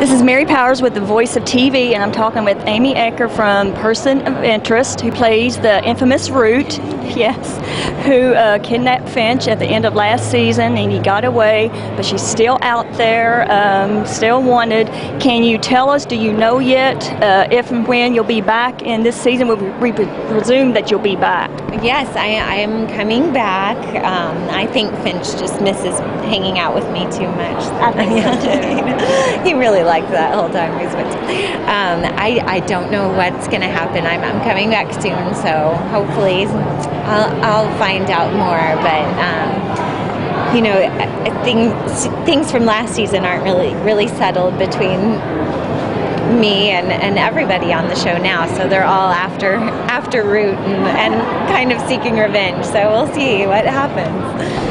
This is Mary Powers with the Voice of TV, and I'm talking with AmyAcker from Person of Interest, who plays the infamous Root, yes, who kidnapped Finch at the end of last season, and he got away, but she's still out there, still wanted. Can you tell us, do you know yet if and when you'll be back in this season? We presume that you'll be back. Yes, I am coming back. I think Finch just misses hanging out with me too much. I think so too. He really liked that whole time we spent. I don't know what's going to happen. I'm coming back soon, so hopefully I'll find out more. But you know, things from last season aren't really settled between me and everybody on the show now, so they're all after Root and kind of seeking revenge, so we'll see what happens.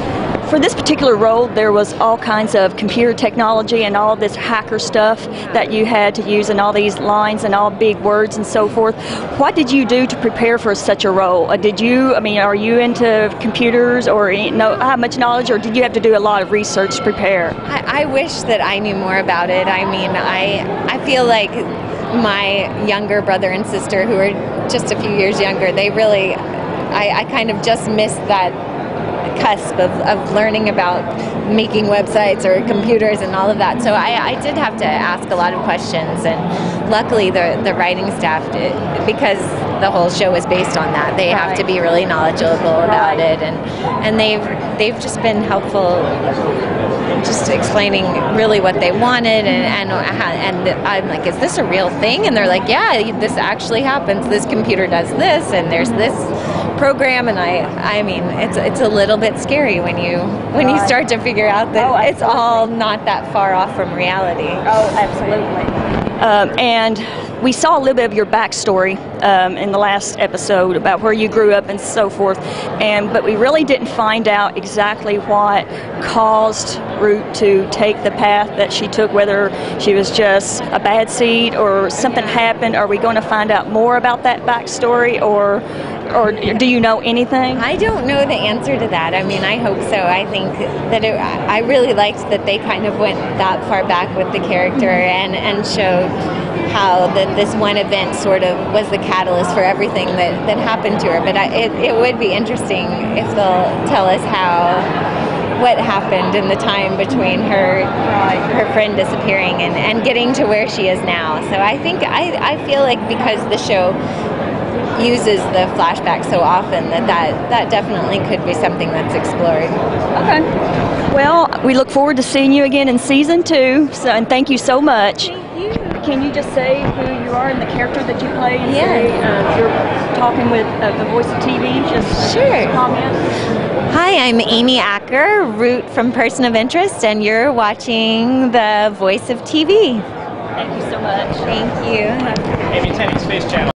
For this particular role, there was all kinds of computer technology and all this hacker stuff that you had to use, and all these lines and all big words and so forth. What did you do to prepare for such a role? Are you into computers, or have much knowledge, or did you have to do a lot of research to prepare? I wish that I knew more about it. I mean, I feel like my younger brother and sister, who are just a few years younger, they really, I kind of just missed that cusp of learning about making websites or computers and all of that. So I did have to ask a lot of questions, and luckily the writing staff did, because the whole show is based on that. They have to be really knowledgeable about it, and they've just been helpful, just explaining really what they wanted, and I'm like, is this a real thing? And they're like, yeah, this actually happens. This computer does this, and there's this program, and I mean, it's a little bit scary when you start to figure out that it's all not that far off from reality. Oh, absolutely. And we saw a little bit of your backstory in the last episode about where you grew up and so forth, but we really didn't find out exactly what caused Root to take the path that she took, whether she was just a bad seed or something happened. Are we going to find out more about that backstory, or do you know anything? I don't know the answer to that. I mean, I hope so. I think that I really liked that they kind of went that far back with the character and showed how this one event sort of was the catalyst for everything that happened to her. But it would be interesting if they'll tell us what happened in the time between her friend disappearing and getting to where she is now. So I think I feel like because the show uses the flashback so often that definitely could be something that's explored. Okay. Well, we look forward to seeing you again in season 2. And thank you so much. Thank you. Can you just say who you are and the character that you play? And yes. Say, you're talking with the Voice of TV. Just sure. Comment. Hi, I'm AmyAcker, Root from Person of Interest, and you're watching the Voice of TV. Thank you so much. Thank you. Amy Tenny, Space Channel.